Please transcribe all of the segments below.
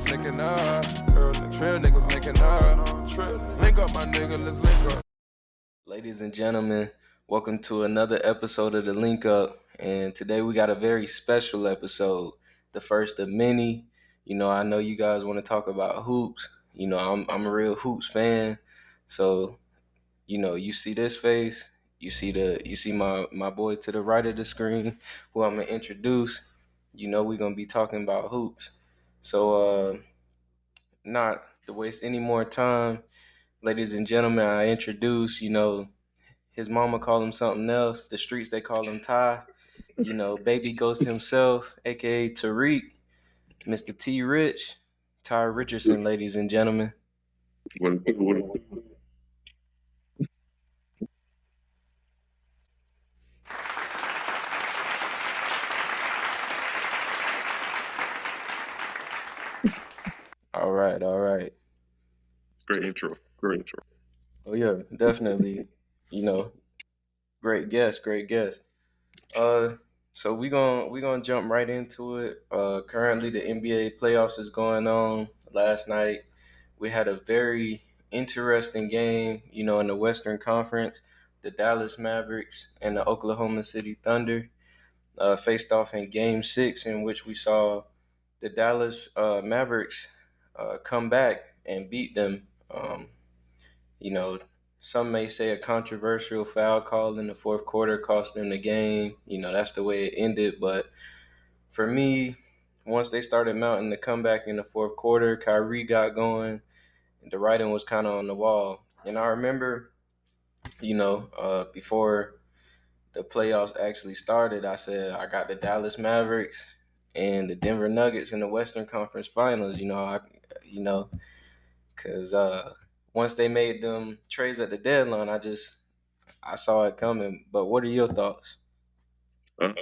niggas linking up. Trail niggas linking up. Link up, my nigga, let's link up. Ladies and gentlemen, welcome to another episode of the Link Up. And today we got a very special episode, the first of many. I know you guys want to talk about hoops. I'm a real hoops fan. So, you see this face, you see my boy to the right of the screen, who I'm gonna introduce. We're gonna be talking about hoops. So, not to waste any more time, ladies and gentlemen, I introduce, his mama call him something else. The streets, they call him Ty. Baby Ghost himself, aka Tariq, Mr. T Rich, Ty Richardson, ladies and gentlemen. What All right, all right. Great intro. Great intro. Oh yeah, definitely. You know, great guest, great guest. Uh, so we gonna jump right into it. Currently the NBA playoffs is going on. Last night we had a very interesting game. In the Western Conference, the Dallas Mavericks and the Oklahoma City Thunder faced off in Game 6, in which we saw the Dallas Mavericks come back and beat them. You know, some may say a controversial foul call in the fourth quarter cost them the game. That's the way it ended. But for me, once they started mounting the comeback in the fourth quarter, Kyrie got going, and the writing was kind of on the wall. And I remember, before the playoffs actually started, I said I got the Dallas Mavericks and the Denver Nuggets in the Western Conference Finals. Because once they made them trades at the deadline, I saw it coming. But what are your thoughts? Uh,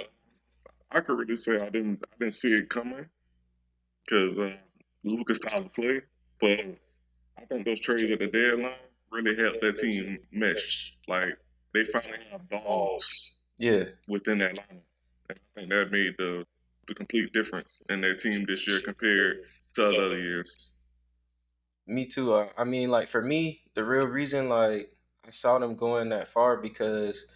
I could really say I didn't see it coming because Lucas style of play, but I think those trades at the deadline really helped that team mesh. Like they finally have dogs Yeah, within that lineup, and I think that made the complete difference in their team this year compared to other years. me too. I mean, like for me, the real reason like I saw them going that far because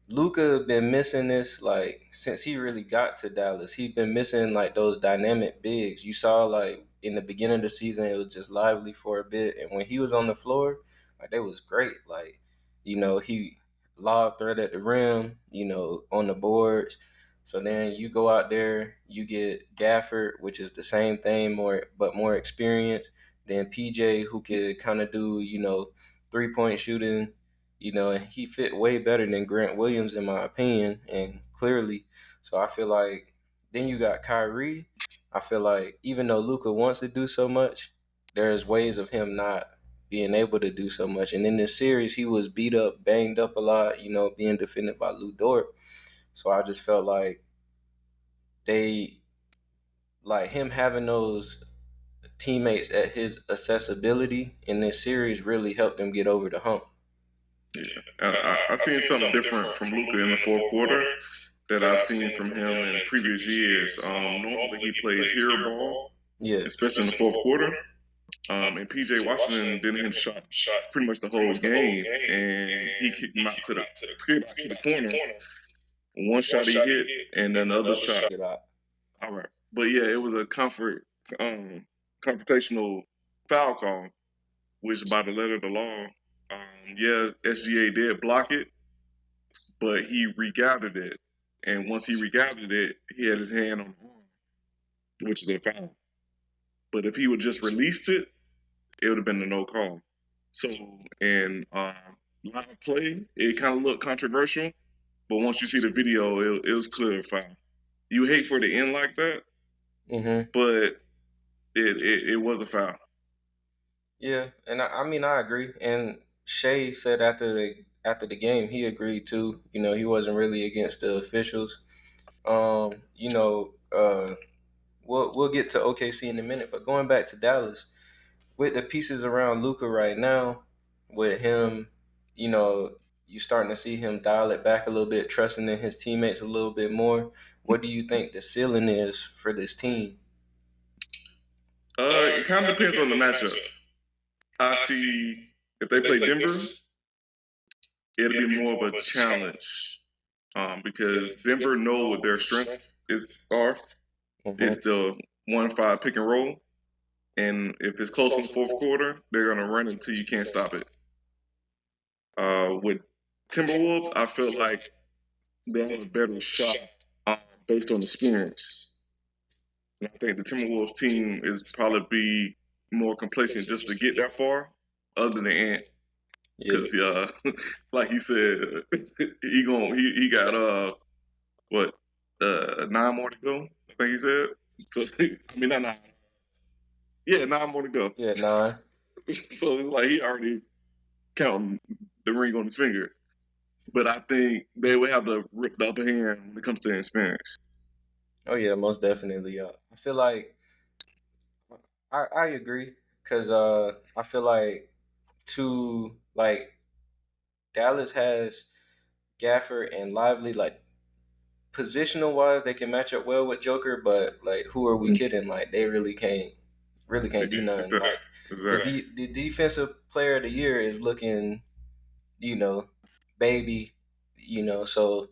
Luca been missing this like since he really got to Dallas. He been missing like those dynamic bigs. You saw like in the beginning of the season it was just lively for a bit, and when he was on the floor, like they was great. Like he lob threat at the rim, on the boards. So then you go out there, you get Gafford, which is the same thing, more experience. Then PJ, who could kind of do 3-point shooting, and he fit way better than Grant Williams in my opinion, and clearly. So I feel like then you got Kyrie. I feel like even though Luka wants to do so much, there's ways of him not being able to do so much. And in this series, he was beat up, banged up a lot, being defended by Lou Dort. So I just felt like they like him having those teammates at his accessibility in this series really helped them get over the hump. Yeah, I seen something different from Luca in the fourth quarter that I've seen from him in previous years. Normally he plays hero ball, Yeah. especially in the fourth quarter. And PJ Washington didn't hit a shot pretty much the whole game, and he kicked him out to the corner. One shot he hit, and then the other shot. All right, but yeah, it was a confrontational foul call, which by the letter of the law, yeah, SGA did block it, but he regathered it, and once he regathered it, he had his hand on the arm, which is a foul. But if he would just released it, it would have been a no call. So in live play, it kind of looked controversial, but once you see the video, it was clear foul. You hate for it to end like that, but it was a foul. Yeah, and I mean I agree. And Shea said after the game he agreed too. He wasn't really against the officials. Um, you know, uh, we'll get to OKC in a minute, but going back to Dallas with the pieces around Luca right now, with him, you know, you starting to see him dial it back a little bit, trusting in his teammates a little bit more. What do you think the ceiling is for this team? It kind of depends on the matchup. I see if they play Denver, it'll be more of a challenge because Denver know what their strengths are. It's Mm-hmm. the 1-5 pick and roll, and if it's close in the fourth quarter, they're gonna run it until you can't stop it. With Timberwolves, I feel like they have a better shot based on experience. And I think the Timberwolves team is probably be more complacent just to get that far, other than Ant, Yeah. because like he said, he got what 9 more to go. I think he said. So I mean not 9. Yeah, 9 more to go. Yeah, 9. So it's like he already counting the ring on his finger. But I think they would have the upper hand when it comes to experience. Oh yeah, most definitely. I feel like I agree because I feel like to like Dallas has Gafford and Lively like positional wise they can match up well with Joker, but like who are we kidding? Like they really can't do nothing. Exactly. Like Exactly. the defensive player of the year is looking, you know, baby, so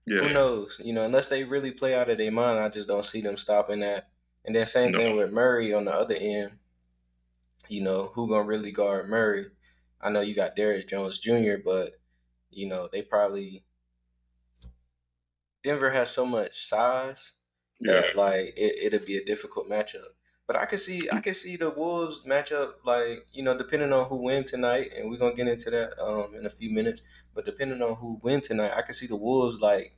who Yeah. knows? Unless they really play out of their mind, I just don't see them stopping that. And then same No. thing with Murray on the other end. Who gonna really guard Murray? I know you got Darius Jones Jr., but they probably Denver has so much size Yeah. that like it'll be a difficult matchup. But I can see the Wolves matchup like depending on who win tonight, and we're gonna get into that in a few minutes. But depending on who win tonight, I can see the Wolves like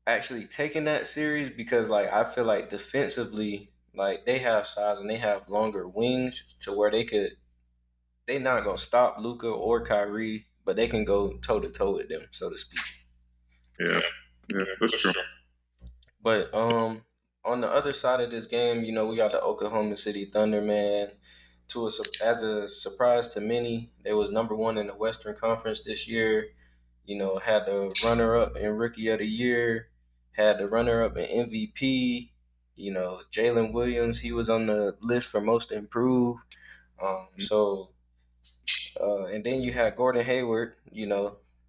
actually taking that series because like I feel like defensively like they have size and they have longer wings to where they not gonna stop Luca or Kyrie, but they can go toe to toe with them, so to speak. Yeah. Yeah. That's true. But on the other side of this game, we got the Oklahoma City Thunder, man. As a surprise to many, they was number one in the Western Conference this year. Had the runner up in Rookie of the Year, had the runner up in MVP. Jalen Williams, he was on the list for Most Improved. So and then you had Gordon Hayward,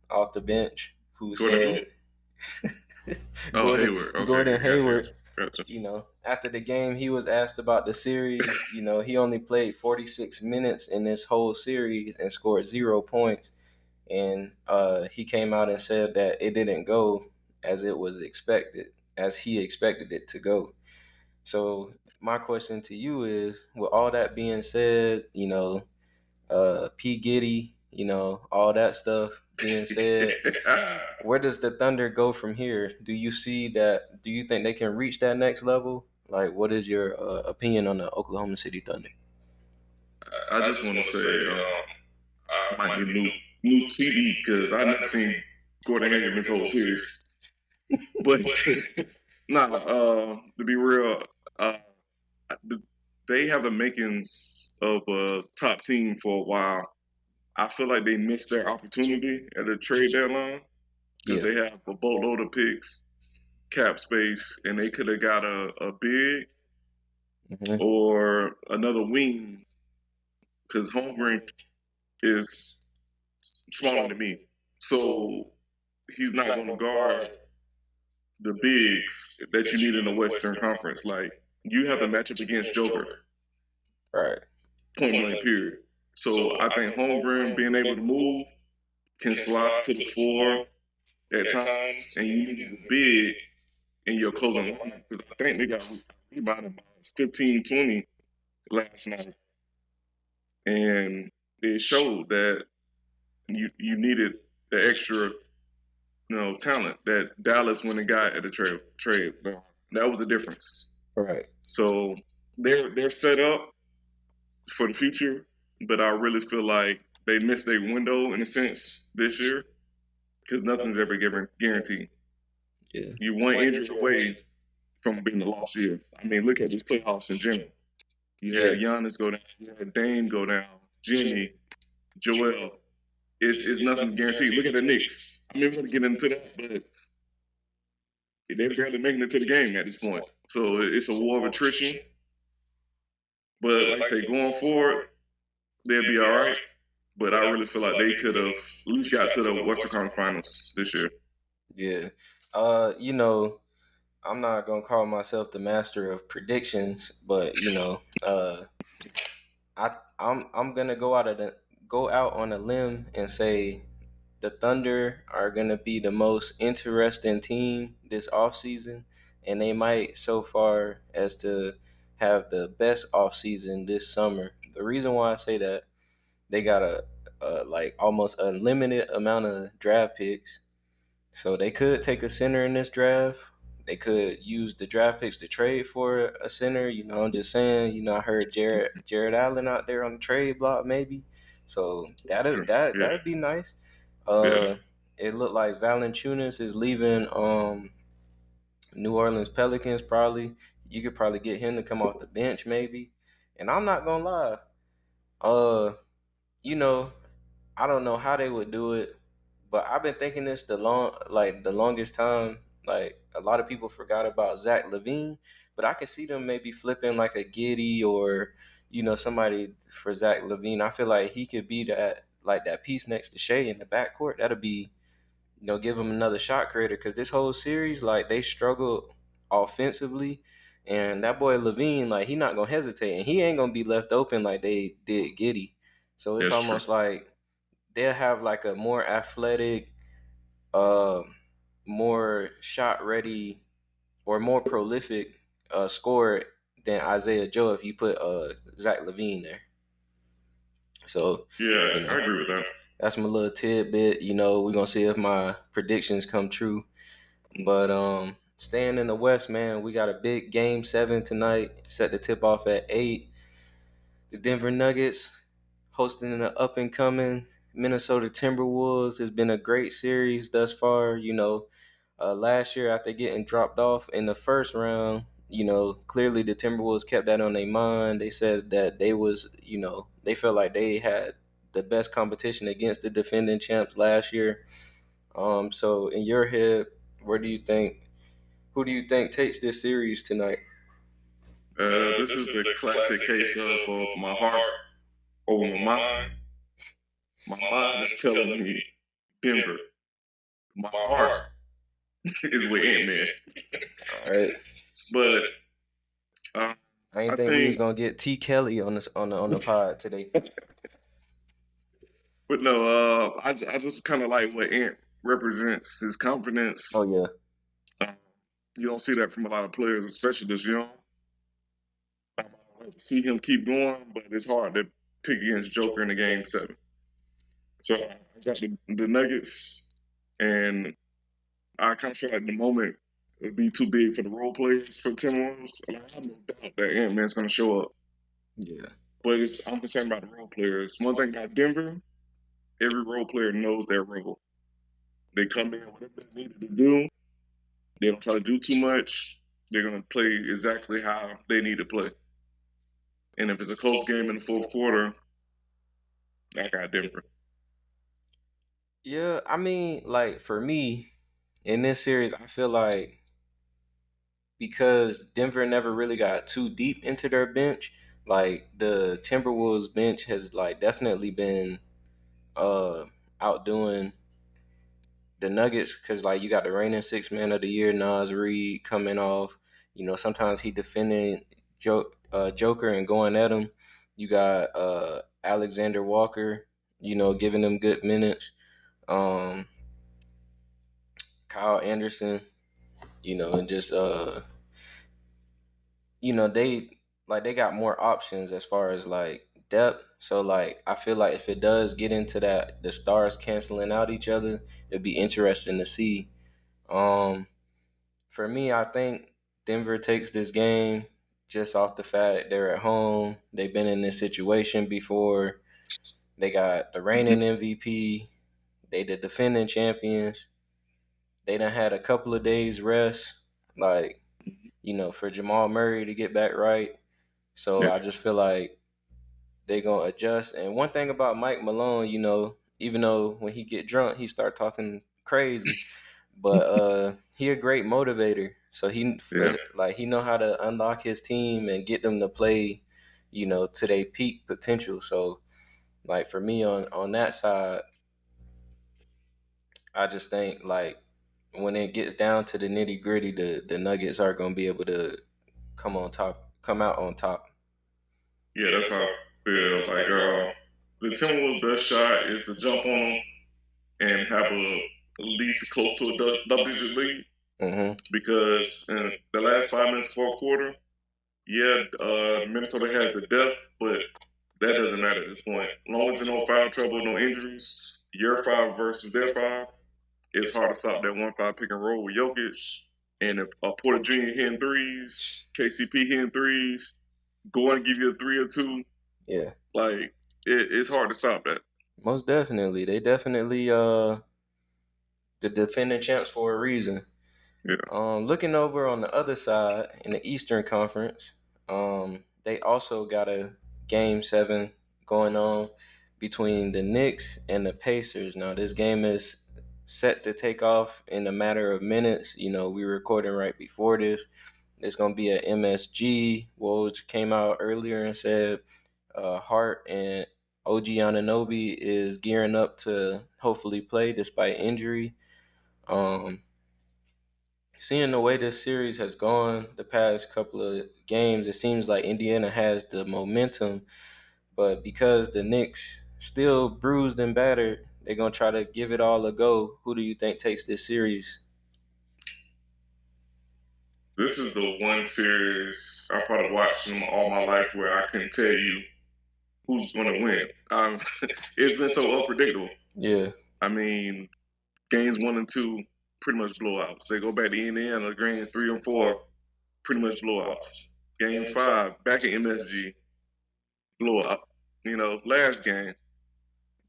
off the bench, who Gordon who? said Oh, Gordon Hayward. Okay. Gordon Gotcha. Hayward, Gotcha. after the game, he was asked about the series. He only played 46 minutes in this whole series and scored 0 points. And he came out and said that it didn't go as it was expected, as he expected it to go. So my question to you is, with all that being said, P Giddy, all that stuff being said, where does the Thunder go from here? Do you see that? Do you think they can reach that next level? Like, what is your opinion on the Oklahoma City Thunder? I just want to say, I might need a new CD because I never seen Gordon Hayward in this whole series. But nah, to be real, uh, they have the makings of a top team for a while. I feel like they missed their opportunity at the trade deadline because Yeah. they have a boatload of picks, cap space, and they could have got a big Hmm. or another wing because Holmgren is smaller than me. So he's not going to guard the bigs that you need in the Western Conference. Like, you have to match up against Joker, Right. point blank, period. So I think Holmgren being able to move can slide to the floor at times, and you need a big in your closing line because I think they got rebounded by 15, 20 last night, and it showed that you needed the extra talent that Dallas went and got at the trade. That was the difference. Right. So they're set up for the future, but I really feel like they missed their window in a sense this year because nothing's ever given guaranteed. Yeah. You one injury away from being a lost year. I mean, look at these playoffs in general. You Yeah. had Giannis go down, you had Dame go down, Jimmy, Joel. It's nothing's guaranteed. Look at the Knicks. I mean, we're gonna get into that, but they're barely making it to the game at this point. So it's a war of attrition. But like I say, going forward, they'll be all right. But I really feel like they could have at least got to the Western Conference Finals this year. Yeah. You know, I'm not gonna call myself the master of predictions, but I'm gonna go out on a limb and say the Thunder are gonna be the most interesting team this offseason, and they might so far as to have the best offseason this summer. The reason why I say that, they got a like almost unlimited amount of draft picks, so they could take a center in this draft. They could use the draft picks to trade for a center. I'm just saying. I heard Jared Allen out there on the trade block, maybe. So Yeah, that'd be nice. yeah, Uh, it looked like Valanciunas is leaving New Orleans Pelicans. Probably you could probably get him to come off the bench, maybe. And I'm not gonna lie. Uh, you know, I don't know how they would do it, but I've been thinking this the longest time. Like a lot of people forgot about Zach LaVine, but I could see them maybe flipping like a Giddy or somebody for Zach LaVine. I feel like he could be that piece next to Shea in the backcourt. That'll be give him another shot creator, because this whole series, like, they struggled offensively, and that boy Levine, like, he not gonna hesitate, and he ain't gonna be left open like they did Giddy. So it's that's true. almost like they'll have like a more athletic, uh, more shot ready, or more prolific scorer than Isaiah Joe if you put Zach Levine there. So, Yeah, you know, I agree with that. that's my little tidbit. We're gonna see if my predictions come true. But staying in the West, man, we got a big game 7 tonight. Set the tip off at 8. The Denver Nuggets hosting an up and coming Minnesota Timberwolves. Has been a great series thus far. Last year after getting dropped off in the first round, clearly the Timberwolves kept that on their mind. They said that they felt like they had the best competition against the defending champs last year. So in your head, where do you think who do you think takes this series tonight? This is the classic case of my heart over my mind. My mind is telling me Denver. My heart is with Ant-Man. All right. But I I ain't think we was think, gonna get T. Kelly on this on the pod today. but no, I just kind of like what Ant represents, his confidence. Oh yeah. Um, you don't see that from a lot of players, especially this young. I like to see him keep going, but it's hard to pick against Joker in the game 7. So I got the Nuggets, and I kind of feel like the moment would be too big for the role players for the Timberwolves. Like, I have no doubt that Ant Man's going to show up, Yeah. but I'm concerned about the role players. One thing about Denver, every role player knows their role. They come in whatever they needed to do. They don't try to do too much. They're going to play exactly how they need to play. And if it's a close game in the fourth quarter, I got Denver. Yeah, I mean, like, for me in this series, I feel like because Denver never really got too deep into their bench, like the Timberwolves bench has like definitely been uh outdoing the Nuggets, because like you got the reigning six man of the year Nas Reed coming off. Sometimes he defending Joker and going at him. You got Alexander Walker, giving them good minutes. Um, Kyle Anderson, and just they got more options as far as like depth. So like I feel like if it does get into that, the stars canceling out each other, it'd be interesting to see. Um, for me, I think Denver takes this game just off the fact they're at home. They've been in this situation before. They got the reigning MVP. They the defending champions. They done had a couple of days rest, like, for Jamal Murray to get back right. So Yeah, I just feel like they gonna adjust. And one thing about Mike Malone, even though when he get drunk, he start talking crazy, but he a great motivator. So he yeah, like he know how to unlock his team and get them to play, to their peak potential. So like for me on that side, I just think like when it gets down to the nitty gritty, the Nuggets are gonna be able to come out on top. Yeah, that's how I feel. Like the Timberwolves' best shot is to jump on them and have at least close to a double-digit lead Mm-hmm. because in the last 5 minutes of the fourth quarter, yeah, Minnesota has the depth, but that doesn't matter at this point. As long as there's no foul trouble, no injuries, your five versus their five, it's hard to stop that 1-5 pick and roll with Jokic and if Porter Jr. hitting threes, KCP hitting threes, going to give you a 3 or 2. Yeah, Like it's hard to stop that. most definitely. They definitely the defending champs for a reason. Yeah, Looking over on the other side in the Eastern Conference, they also got a game 7 going on between the Knicks and the Pacers. Now, this game is set to take off in a matter of minutes. We're recording right before this. It's going to be at MSG. Woj came out earlier and said Hart and OG Anunoby is gearing up to hopefully play despite injury. Um, Seeing the way this series has gone the past couple of games, it seems like Indiana has the momentum, but because the Knicks still bruised and battered, they're gonna try to give it all a go. Who do you think takes this series? this is the one series I probably watched them all my life where I couldn't tell you who's going to win. It's been so unpredictable. Yeah, I mean, games 1 and 2 pretty much blowouts. They go back to Indiana, games 3 and 4 pretty much blowouts. Game 5 back at MSG blowout. Last game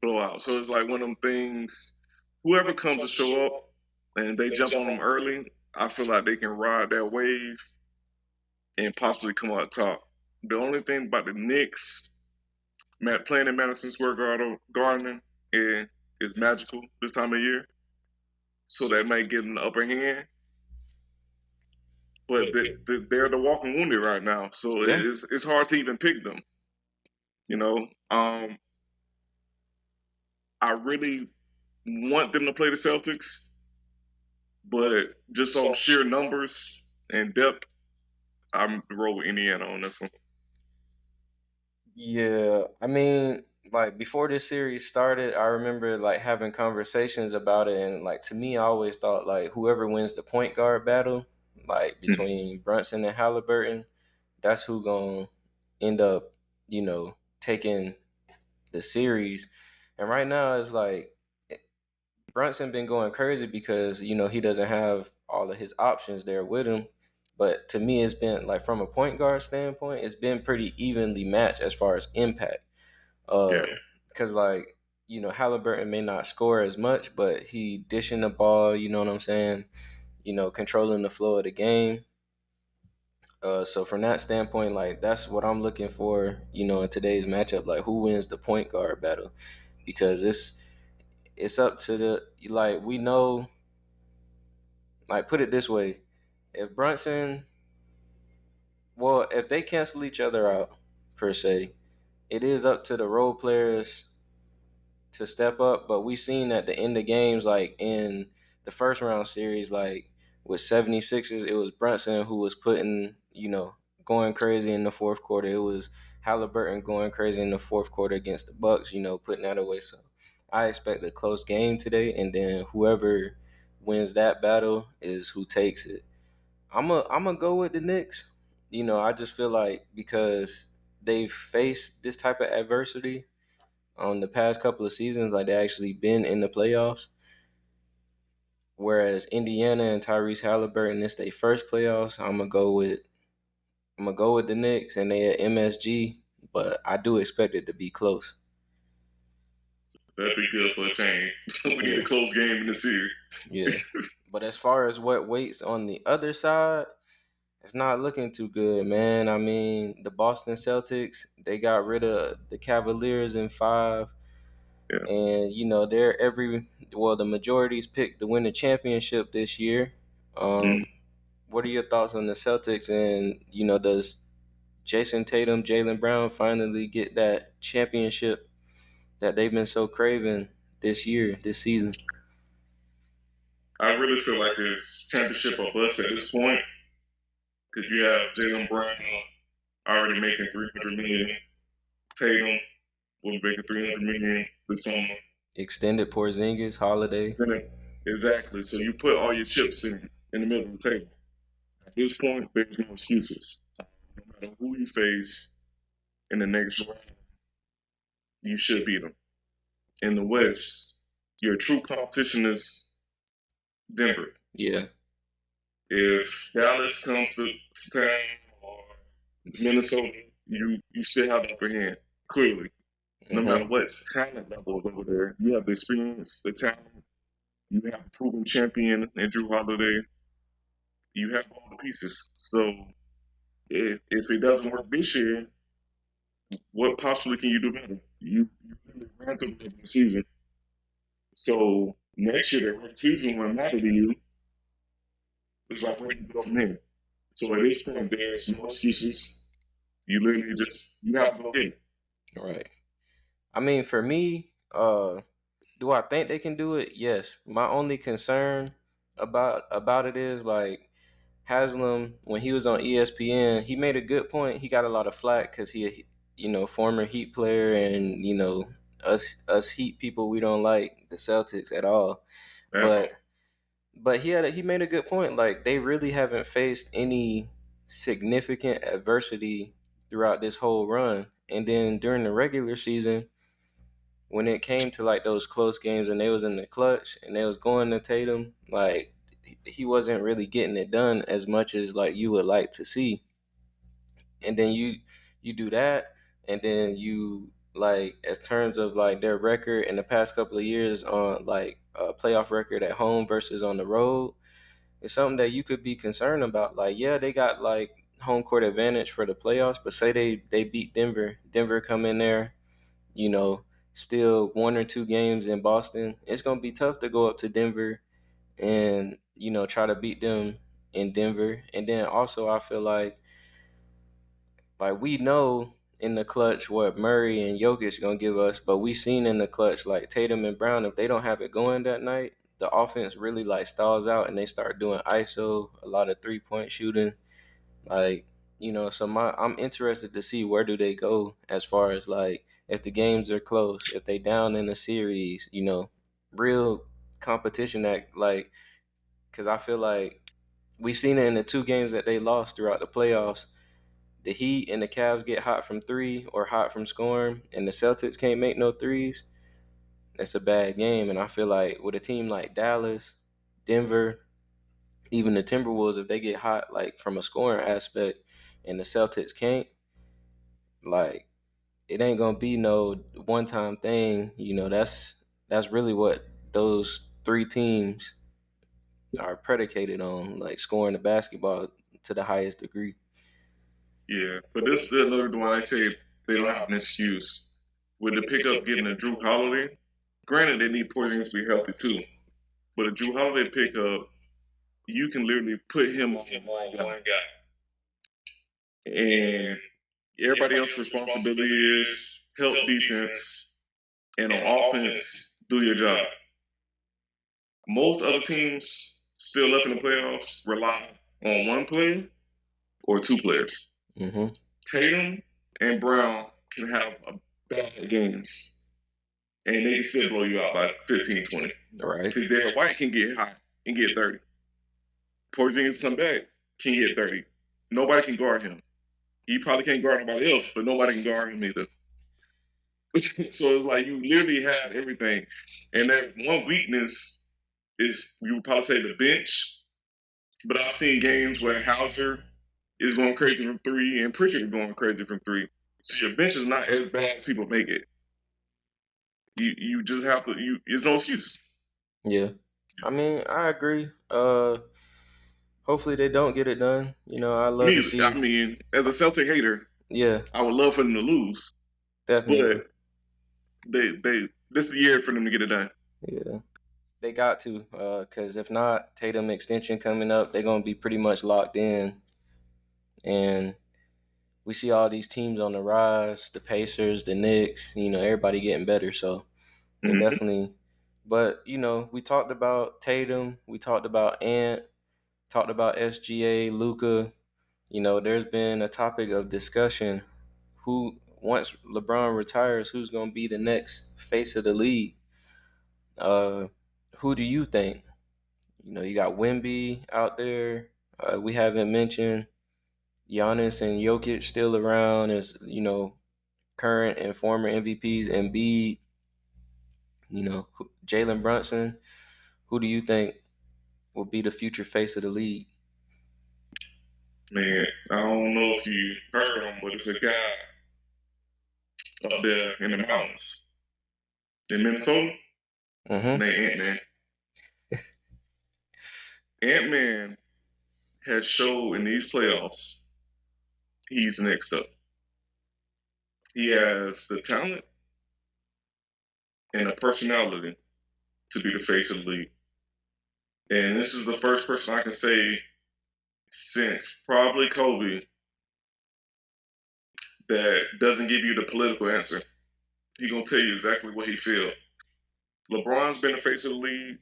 blowout. So it's like one of them things. Whoever comes to show up and they jump on them early, I feel like they can ride that wave and possibly come out top. The only thing about the Knicks, playing in Madison Square Garden is magical this time of year. So that might give them the upper hand. But they're the walking wounded right now, so yeah, it's hard to even pick them. You know, I really want them to play the Celtics, but just on sheer numbers and depth, I'm roll with Indiana on this one. yeah. I mean, like before this series started, I remember like having conversations about it, and like to me, I always thought like whoever wins the point guard battle, like between Brunson and Halliburton, that's who gonna end up, taking the series. And right now it's like Brunson been going crazy because he doesn't have all of his options there with him. But to me, it's been like from a point guard standpoint, it's been pretty evenly matched as far as impact. Yeah, Because like Halliburton may not score as much, but he dishing the ball. You know what I'm saying? Controlling the flow of the game. So from that standpoint, like that's what I'm looking for, in today's matchup. Like who wins the point guard battle? Because it's up to the like we know. Like put it this way, if Brunson, well, if they cancel each other out per se, it is up to the role players to step up. But we seen at the end of games, like in the first round series, like with 76ers, it was Brunson who was putting, going crazy in the fourth quarter. It was Halliburton going crazy in the fourth quarter against the Bucks, putting that away. So I expect a close game today, and then whoever wins that battle is who takes it. I'm gonna go with the Knicks. I just feel like because they've faced this type of adversity on the past couple of seasons, like they actually been in the playoffs. Whereas Indiana and Tyrese Halliburton, it's their first playoffs. I'm gonna go with the Knicks, and they at MSG, but I do expect it to be close. that'd be good for a change. We need a Yeah, close game in the series. yeah. But as far as what waits on the other side, it's not looking too good, man. I mean, the Boston Celtics, they got rid of the Cavaliers in 5. Yeah. And, the majority's picked to win the championship this year. Mm. What are your thoughts on the Celtics? And, does Jason Tatum, Jaylen Brown finally get that championship that they've been so craving this season. I really feel like it's championship or bust at this point because you have Jaylen Brown already making 300 million. Tatum will be making 300 million this summer. Extended Porzingis, Holiday. Exactly. So you put all your chips in the middle of the table. At this point, there's no excuses. No matter who you face in the next round, you should beat them. In the West, your true competition is Denver. Yeah. If Dallas comes to town or Minnesota, you still have the upper hand, clearly. No matter what talent level is over there, you have the experience, the talent, you have a proven champion in Drew Holiday, you have all the pieces. So if it doesn't work this year, what possibly can you do better? You really ran to the regular season. So next year, the regular season won't matter to you. It's like where do you go from here? So at this point, there's no excuses. You literally you have to go get it. Right. I mean, for me, do I think they can do it? Yes. My only concern about it is like Haslam when he was on ESPN, he made a good point. He got a lot of flack because he, former Heat player, and us Heat people, we don't like the Celtics at all. But he made a good point. Like they really haven't faced any significant adversity throughout this whole run, and then during the regular season, when it came to like those close games and they was in the clutch and they was going to Tatum, like he wasn't really getting it done as much as like you would like to see. And then you do that, and then you like as terms of like their record in the past couple of years on like a playoff record at home versus on the road, it's something that you could be concerned about. Like, yeah, they got like home court advantage for the playoffs, but say they beat Denver come in there, you know, still 1 or 2 games in Boston. It's gonna be tough to go up to Denver and try to beat them in Denver. And then also I feel like we know in the clutch what Murray and Jokic gonna give us, but we seen in the clutch like Tatum and Brown, if they don't have it going that night, the offense really like stalls out and they start doing ISO, a lot of 3-point shooting. Like, so I'm interested to see where do they go as far as like if the games are close, if they down in the series, real competition that like because I feel like we seen it in the 2 games that they lost throughout the playoffs. The Heat and the Cavs get hot from three or hot from scoring, and the Celtics can't make no threes. It's a bad game, and I feel like with a team like Dallas, Denver, even the Timberwolves, if they get hot like from a scoring aspect, and the Celtics can't, like it ain't gonna be no one time thing. That's really what those 3 teams are predicated on, like scoring the basketball to the highest degree. Yeah, but this is another one I say they don't have an excuse. With the pickup getting a Drew Holiday, granted they need Porzingis to be healthy too, but a Drew Holiday pickup, you can literally put him on one guy. And everybody else's responsibility is help defense and on offense, do your job. Most other teams still left in the playoffs rely on one player or 2 players. Mm-hmm. Tatum and Brown can have bad games, and they can still blow you out by 15, 20. Right. Because Derek White can get hot and get 30. Porzingis come back, can get 30. Nobody can guard him. He probably can't guard nobody else, but nobody can guard him either. So it's like you literally have everything. And that one weakness is, you would probably say, the bench. But I've seen games where Hauser is going crazy from 3 and Pritchard is going crazy from 3. So your bench is not as bad as people make it. You just have to, it's no excuse. Yeah. I mean, I agree. Hopefully they don't get it done. I love to see. I mean, as a Celtic hater, Yeah, I would love for them to lose. definitely. But this is the year for them to get it done. Yeah, they got to. Because if not, Tatum extension coming up, they're gonna be pretty much locked in, and we see all these teams on the rise, the Pacers, the Knicks, everybody getting better. So it Mm-hmm. definitely, but we talked about Tatum, we talked about Ant, talked about SGA, Luca. There's been a topic of discussion who, once LeBron retires, who's going to be the next face of the league. Uh, who do you think? You got Wemby out there. We haven't mentioned Giannis and Jokic still around as, current and former MVPs. Embiid, Jalen Brunson. Who do you think will be the future face of the league? Man, I don't know if you heard him, but it's a guy up there in the mountains in Minnesota Mm-hmm. named Ant-Man. Ant-Man has showed in these playoffs he's next up. He has the talent and the personality to be the face of the league. And this is the first person I can say since probably Kobe that doesn't give you the political answer. He's gonna tell you exactly what he feels. LeBron's been the face of the league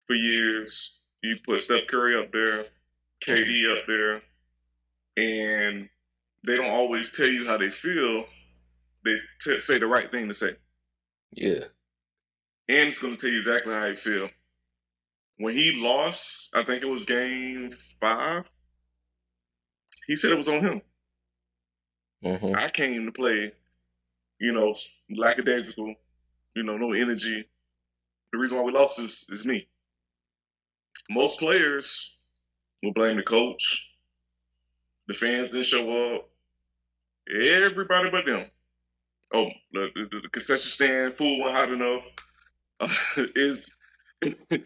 for years. You put Steph Curry up there, KD up there, and they don't always tell you how they feel. They say the right thing to say. Yeah. And it's gonna tell you exactly how he feel. When he lost, I think it was game 5, he said it was on him. Mm-hmm. I came to play, lackadaisical, no energy. The reason why we lost is me. Most players will blame the coach. The fans didn't show up. Everybody but them. Oh, the concession stand food wasn't hot enough. is and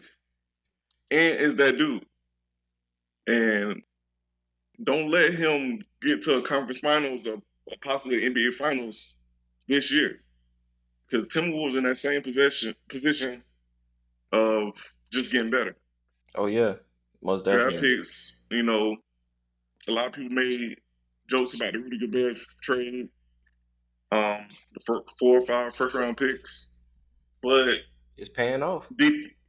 is that dude. And don't let him get to a conference finals or possibly an NBA finals this year. Because Timberwolves in that same position of just getting better. Oh yeah, most Draft definitely. picks, a lot of people made jokes about the Rudy Gobert trade, the 4 or 5 first round picks, but It's paying off.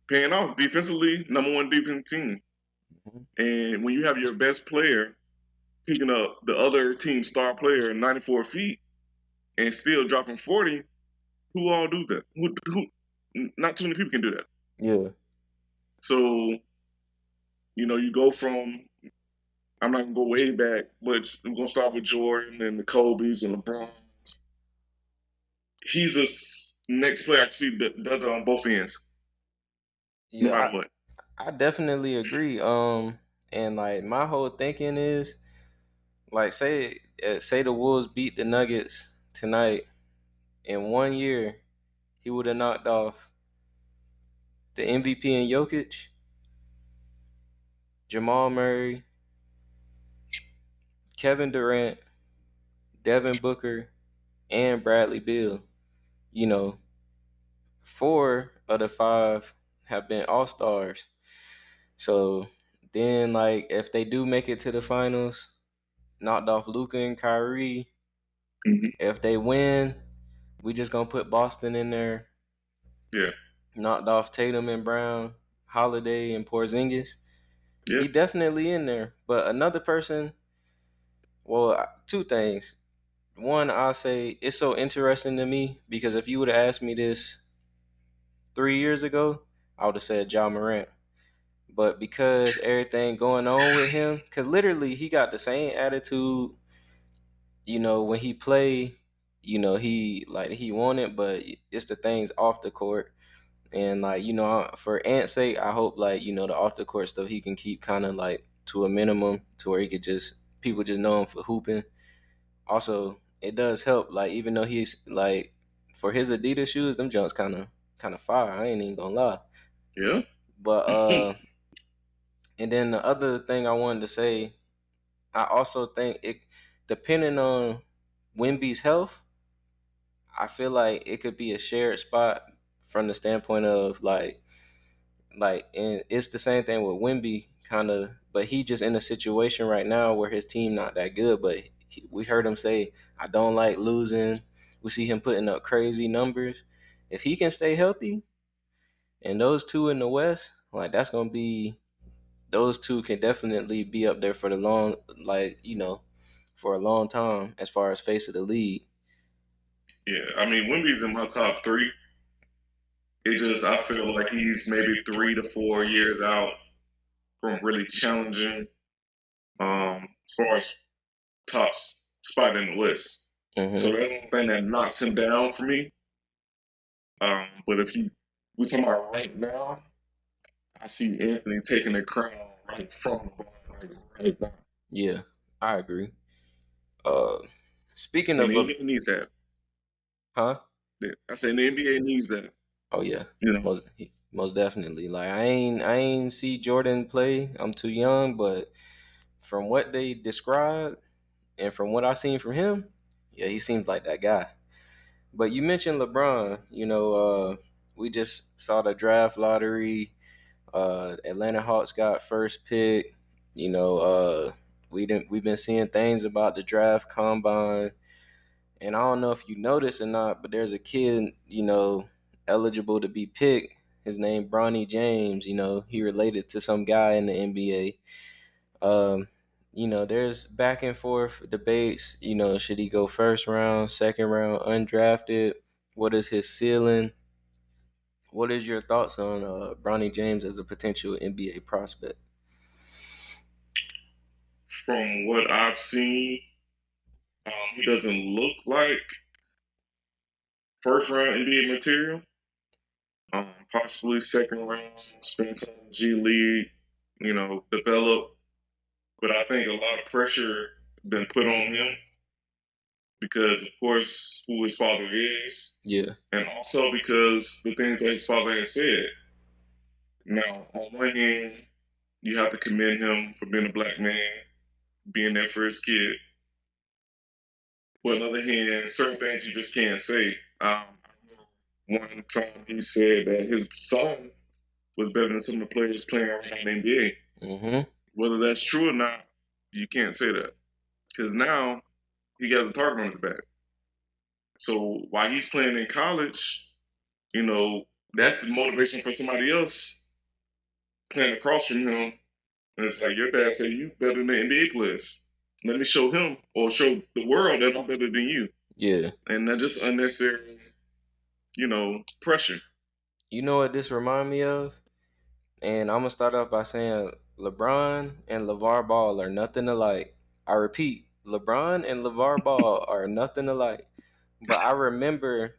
paying off defensively, number 1 defensive team. Mm-hmm. And when you have your best player picking up the other team's star player 94 feet and still dropping 40, who all do that? Who not too many people can do that. Yeah. So, you go from, I'm not gonna go way back, but we're gonna start with Jordan and the Kobe's and LeBron. He's the next player I can see that does it on both ends, no Yeah, matter what. I definitely agree. And like my whole thinking is like say the Wolves beat the Nuggets tonight. In 1 year, he would have knocked off the MVP in Jokic, Jamal Murray, Kevin Durant, Devin Booker, and Bradley Beal. You know, 4 of the 5 have been All Stars. So then, like, if they do make it to the finals, knocked off Luca and Kyrie. Mm-hmm. If they win, we just gonna put Boston in there. Yeah, Knocked off Tatum and Brown, Holiday and Porzingis. yeah, He definitely in there. But another person, well, 2 things. One, I'll say it's so interesting to me because if you would have asked me this 3 years ago, I would have said Ja Morant. But because everything going on with him, because literally he got the same attitude, when he play, he want it, but it's the things off the court. And like, for Ant's sake, I hope like, the off the court stuff he can keep kind of like to a minimum to where he could just people just know him for hooping. Also, it does help, like even though he's like for his Adidas shoes, them jumps kind of fire. I ain't even gonna lie. yeah. But and then the other thing I wanted to say, I also think it depending on Wemby's health, I feel like it could be a shared spot from the standpoint of and it's the same thing with Wemby kind of, but he just in a situation right now where his team not that good, but we heard him say, "I don't like losing." We see him putting up crazy numbers. If he can stay healthy, and those two in the West, like that's gonna be those two can definitely be up there for the long, like for a long time as far as face of the league. Yeah, I mean, Wemby's in my top three. It just I feel like he's maybe 3 to 4 years out from really challenging as far as top spot in the West. So Hmm. that's one thing that knocks him down for me. But if you we talking about right now, I see Anthony taking the crown right from LeBron right now. Yeah, I agree. Uh, speaking And of the NBA needs that. huh? Yeah, I said the NBA needs that. Oh yeah, You know. most definitely. Like I ain't see Jordan play. I'm too young, but from what they described and from what I seen from him, yeah, he seems like that guy. But you mentioned LeBron. We just saw the draft lottery. Atlanta Hawks got first pick. You know, we've been seeing things about the draft combine, and I don't know if you noticed or not, but there's a kid, eligible to be picked. His name Bronny James. He related to some guy in the NBA. There's back and forth debates. Should he go first round, second round, undrafted? What is his ceiling? What is your thoughts on Bronny James as a potential NBA prospect? From what I've seen, he doesn't look like first round NBA material. Possibly second round, spend time in G League, develop. But I think a lot of pressure been put on him because, of course, who his father is, Yeah. and also because the things that his father has said. Now, on one hand, you have to commend him for being a black man, being there for his kid. But on the other hand, certain things you just can't say. One time he said that his son was better than some of the players playing around in the NBA. Mm-hmm. Whether that's true or not, you can't say that. Because now he has a target on his back. So while he's playing in college, that's the motivation for somebody else playing across from him. And it's like, your dad said you better than the NBA players. Let me show him or show the world that I'm better than you. Yeah. And that's just unnecessary, pressure. You know what this remind me of? And I'm gonna start off by saying LeBron and LeVar Ball are nothing alike. I repeat, LeBron and LeVar Ball are nothing alike. But I remember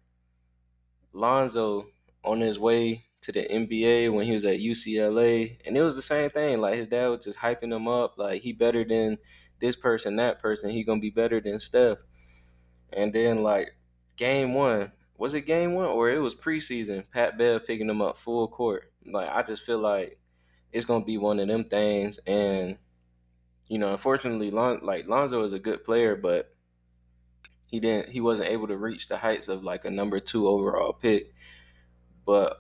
Lonzo on his way to the NBA when he was at UCLA, and it was the same thing. Like his dad was just hyping him up, like he better than this person, that person. He gonna be better than Steph. And then like game one, was it game one or it was preseason? Pat Bev picking him up full court. Like I just feel like it's gonna be one of them things. And unfortunately, Lonzo is a good player, but he wasn't able to reach the heights of like a number two overall pick. But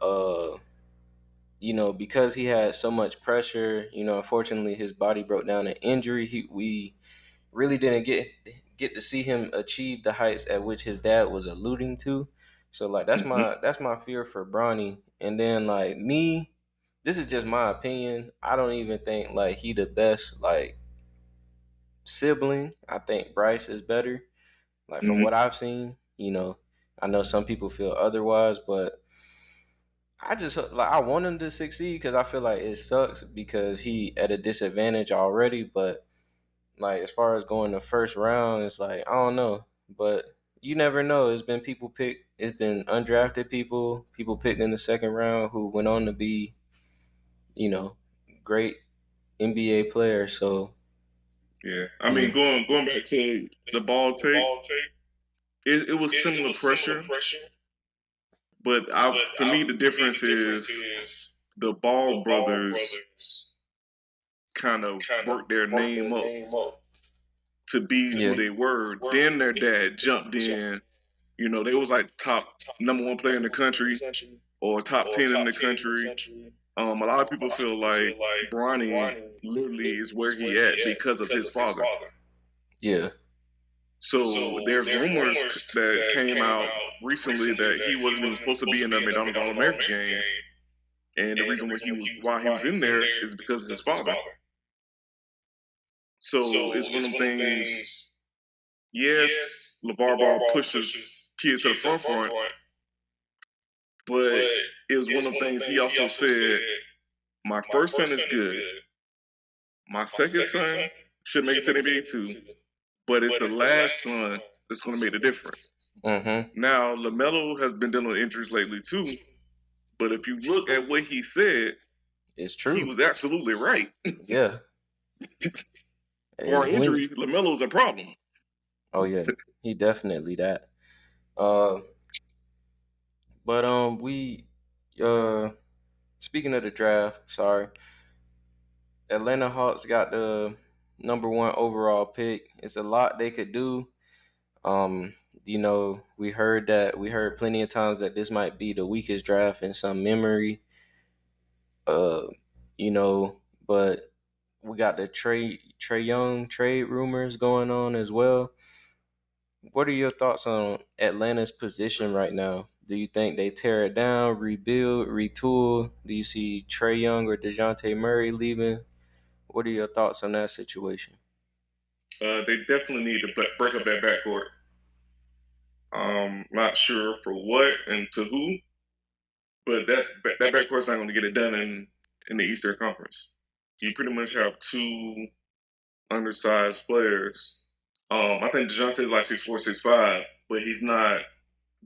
because he had so much pressure, unfortunately his body broke down in injury. We really didn't get to see him achieve the heights at which his dad was alluding to. So like Mm-hmm. that's my fear for Bronny. And then like me, this is just my opinion. I don't even think like he the best like sibling. I think Bryce is better. Like from Mm-hmm. what I've seen, I know some people feel otherwise, but I just like I want him to succeed because I feel like it sucks because he at a disadvantage already. But like as far as going the first round, it's like I don't know. But you never know. It's been people picked. It's been undrafted people picked in the second round who went on to be, you know, great NBA players. So Yeah. I you mean, know, going back to the ball take, it was similar pressure, but for me the difference is the Ball brothers kind of worked their name up to be who yeah, they were. Then their dad jumped in. They was like top number one player in the country or top 10 in the country. A lot of people feel like Bronny literally is where he at because of his father. yeah, So there's rumors that came out recently that he wasn't even supposed to be in the McDonald's All American game, and the reason why he was in there is because of his father. So it's one of them things. Yes, LeVar Ball pushes kids to the front, but it was one of the things he also said. My first son is good. My second son should make it to the NBA too, but it's the last son that's going to make the difference. Mm-hmm. Now, LaMelo has been dealing with injuries lately too, but if you look at what he said, It's he true. was absolutely right. Yeah. For Hey, injury, LaMelo's a problem. oh yeah, he definitely that. Uh, but we uh speaking of the draft, sorry, Atlanta Hawks got the number one overall pick. It's a lot they could do. Um, we heard plenty of times that this might be the weakest draft in some memory. Uh, but we got the Trey Young trade rumors going on as well. What are your thoughts on Atlanta's position right now? Do you think they tear it down, rebuild, retool? Do you see Trey Young or DeJounte Murray leaving? What are your thoughts on that situation? They definitely need to break up that backcourt. Not sure for what and to who, but that backcourt's not going to get it done in the Eastern Conference. You pretty much have two undersized players. I think DeJounte's like 6'4", 6'5", but he's not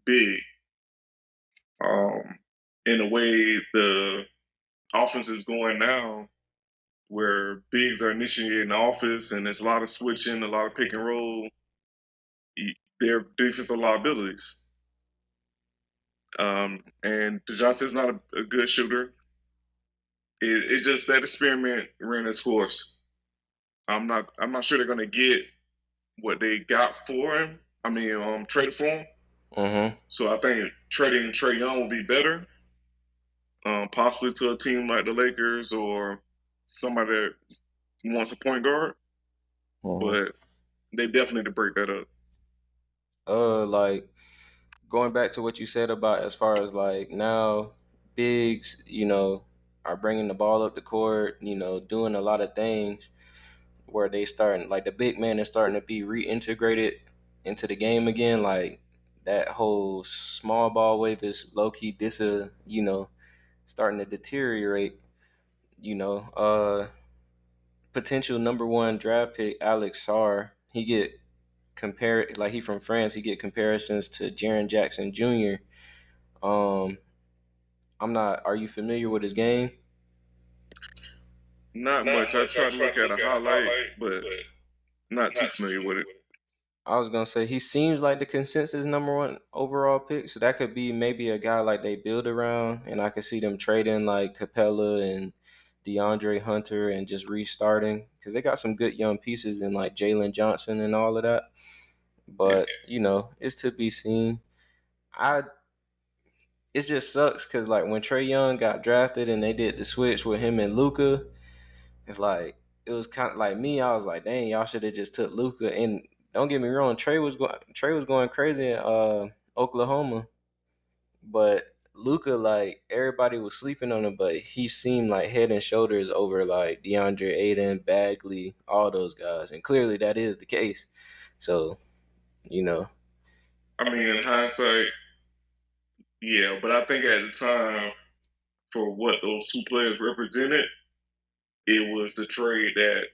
big. In the way the offense is going now, where bigs are initiating the offense and there's a lot of switching, a lot of pick and roll, they're defensive liabilities. And DeJounte's not a good shooter. It just that experiment ran its course. I'm not sure they're gonna get what they got for him. I mean, traded for him. Mm-hmm. So I think trading Trey Young will be better. Possibly to a team like the Lakers or somebody that wants a point guard. Mm-hmm. But they definitely need to break that up. Like going back to what you said about as far as like now bigs, are bringing the ball up the court, doing a lot of things where they starting like the big man is starting to be reintegrated into the game again. Like that whole small ball wave is low key starting to deteriorate. You know, potential number one draft pick Alex Sarr, he get compared like he from France. He get comparisons to Jaren Jackson Jr. Um, I'm not. Are you familiar with his game? Not much. I tried to look at a highlight, but not too familiar with it. I was gonna say he seems like the consensus number one overall pick, so that could be maybe a guy like they build around, and I could see them trading like Capella and DeAndre Hunter and just restarting because they got some good young pieces in like Jalen Johnson and all of that. Yeah. But it's to be seen. I It just sucks because like when Trey Young got drafted and they did the switch with him and Luca, it's like it was kind of like me. I was like, dang, y'all should have just took Luca. And don't get me wrong, Trey was going crazy in Oklahoma, but Luca, like everybody was sleeping on him, but he seemed like head and shoulders over like DeAndre Ayton, Bagley, all those guys, and clearly that is the case. So you know, I mean, in hindsight, yeah, but I think at the time, for what those two players represented, it was the trade that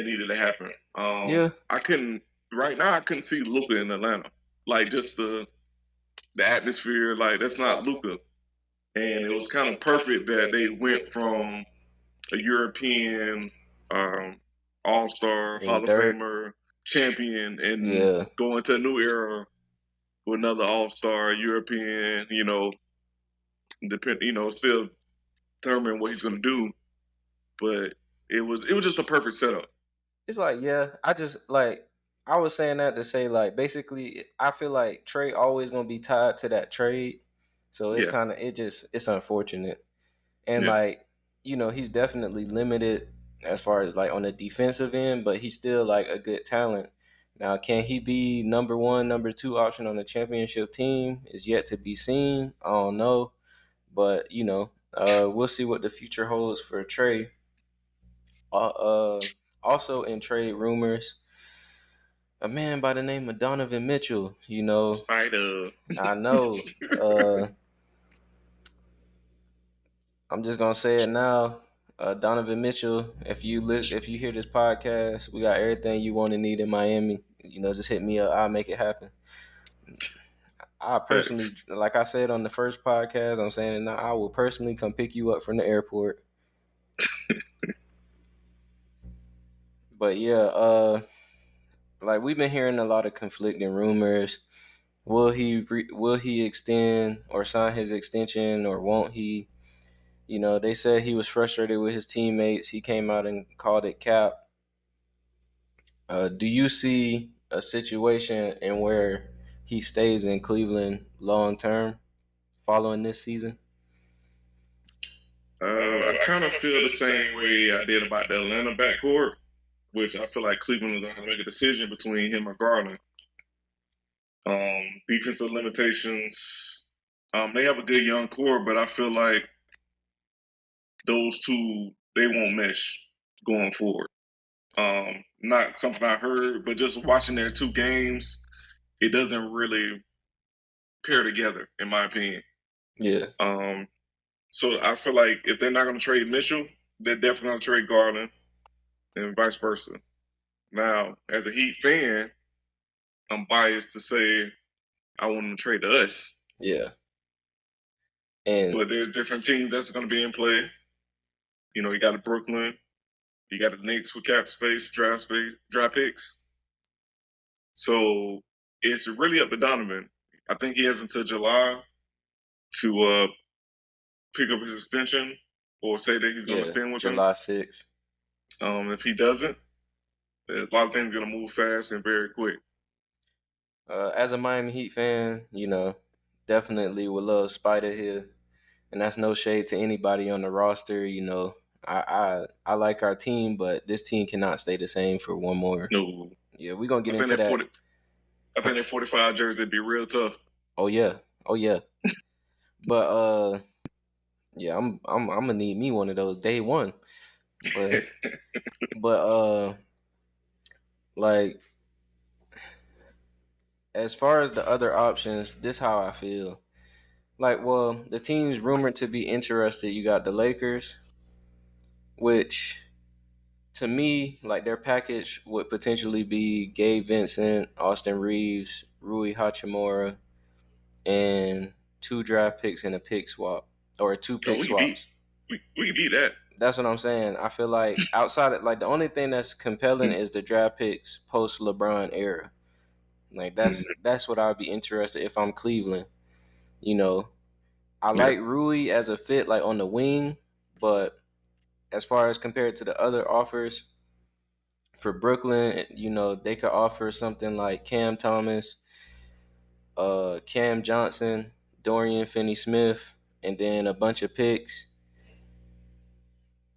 needed to happen. yeah, I couldn't right now. I couldn't see Luca in Atlanta. Like just the atmosphere. Like that's not Luca, and it was kind of perfect that they went from a European All Star, Hall and of Dirk, Famer, champion, and yeah. go into a new era with another All Star, European. Still determining what he's going to do. But it was just a perfect setup. It's like, yeah, I just like I was saying that to say like basically I feel like Trey always gonna be tied to that trade. So it's Yeah, kinda it's unfortunate. And yeah, like, he's definitely limited as far as like on the defensive end, but he's still like a good talent. Now, can he be number one, number two option on the championship team? Is yet to be seen. I don't know, but we'll see what the future holds for Trey. Also in trade rumors, a man by the name of Donovan Mitchell. Spida. I know. Uh, I'm just gonna say it now. Donovan Mitchell, if you hear this podcast, we got everything you want and need in Miami. Just hit me up. I'll make it happen. I personally, Facts. like I said on the first podcast, I'm saying it now. I will personally come pick you up from the airport. But yeah, like we've been hearing a lot of conflicting rumors. Will he extend or sign his extension, or won't he? They said he was frustrated with his teammates. He came out and called it cap. Do you see a situation in where he stays in Cleveland long term following this season? I kind of feel the same way I did about the Atlanta backcourt, which I feel like Cleveland is going to have to make a decision between him or Garland. Defensive limitations. They have a good young core, but I feel like those two, they won't mesh going forward. Not something I heard, but just watching their two games, it doesn't really pair together, in my opinion. Yeah. So I feel like if they're not going to trade Mitchell, they're definitely going to trade Garland, and vice versa. Now, as a Heat fan, I'm biased to say I want them to trade to us. Yeah. And But there's different teams that's going to be in play. You got the Brooklyn, you got the Knicks with cap space, draft picks. So it's really up to Donovan. I think he has until July to pick up his extension or say that he's going to yeah, stand with him. July 6th. If he doesn't, a lot of things are going to move fast and very quick. As a Miami Heat fan, definitely would love Spida here, and that's no shade to anybody on the roster. I like our team, but this team cannot stay the same for one more. No. Yeah, we're gonna get I think into that. I think that 45 jersey would be real tough. Oh yeah. But yeah, I'm gonna need me one of those day one. But like as far as the other options, this how I feel. Like, well, the teams rumored to be interested. You got the Lakers, which to me, like their package would potentially be Gabe Vincent, Austin Reeves, Rui Hachimura, and 2 draft picks and a pick swap, or 2 pick swaps. We can beat that. That's what I'm saying. I feel like outside of, like, the only thing that's compelling is the draft picks post LeBron era. Like that's what I'd be interested if I'm Cleveland. I like Rui as a fit, like on the wing, but as far as compared to the other offers for Brooklyn, they could offer something like Cam Thomas, Cam Johnson, Dorian Finney-Smith, and then a bunch of picks.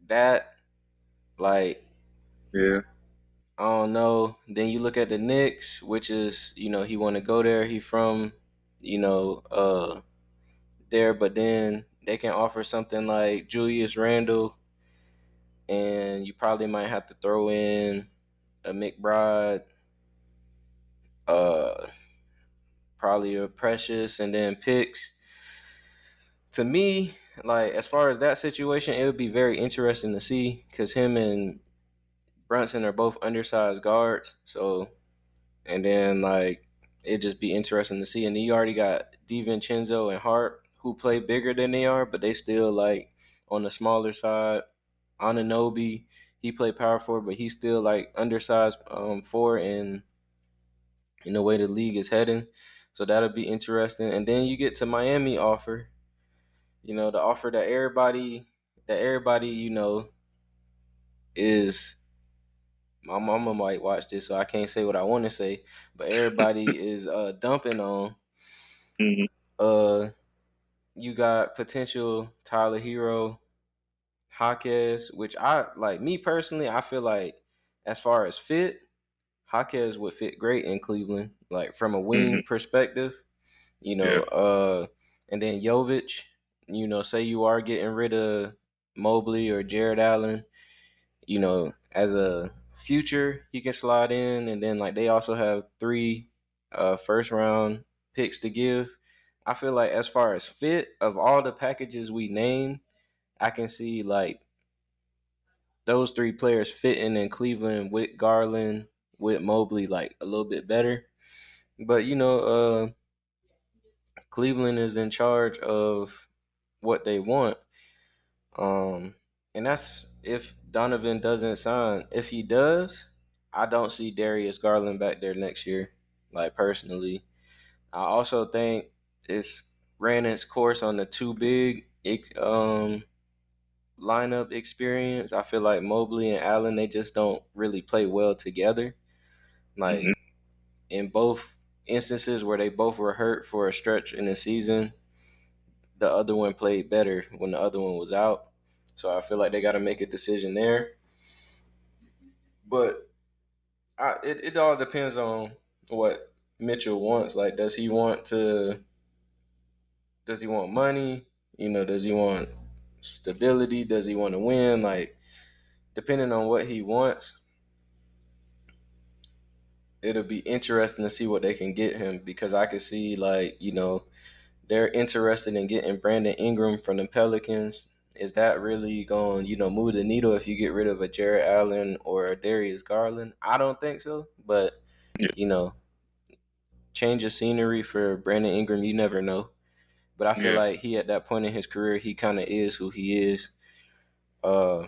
That, like, Yeah. I don't know. Then you look at the Knicks, which is, he want to go there. He from, there, but then they can offer something like Julius Randle, and you probably might have to throw in a McBride, uh, probably a Precious, and then picks. To me, like as far as that situation, it would be very interesting to see because him and Brunson are both undersized guards. So, and then like it'd just be interesting to see. And then you already got DiVincenzo and Hart who play bigger than they are, but they still like on the smaller side. Anunoby, he played power forward, but he's still like undersized four in the way the league is heading. So that'll be interesting. And then you get to Miami offer, the offer that everybody, is my mama might watch this, so I can't say what I want to say, but everybody is dumping on. Mm-hmm. You got potential Tyler Hero, Jaquez, which I like. Me personally, I feel like as far as fit, Jaquez would fit great in Cleveland, like from a Hmm. wing perspective, you Yeah. know, and then Jovic, say you are getting rid of Mobley or Jared Allen, as a future, he can slide in, and then like they also have three first round picks to give. I feel like as far as fit of all the packages we named, I can see like those three players fitting in Cleveland with Garland, with Mobley, like a little bit better. But Cleveland is in charge of what they want. Um, and that's if Donovan doesn't sign. If he does, I don't see Darius Garland back there next year. Like personally, I also think it's ran its course on the too big lineup experience. I feel like Mobley and Allen, they just don't really play well together. Hmm. Like in both instances where they both were hurt for a stretch in the season, the other one played better when the other one was out. So I feel like they got to make a decision there. But it all depends on what Mitchell wants. Like, does he want money? Does he want stability? Does he want to win? Like, depending on what he wants, it'll be interesting to see what they can get him because I could see like, they're interested in getting Brandon Ingram from the Pelicans. Is that really going, move the needle if you get rid of a Jared Allen or a Darius Garland? I don't think so. But, Yeah. you know, change of scenery for Brandon Ingram, you never know. But I feel Yeah. like he at that point in his career, he kind of is who he is. Uh,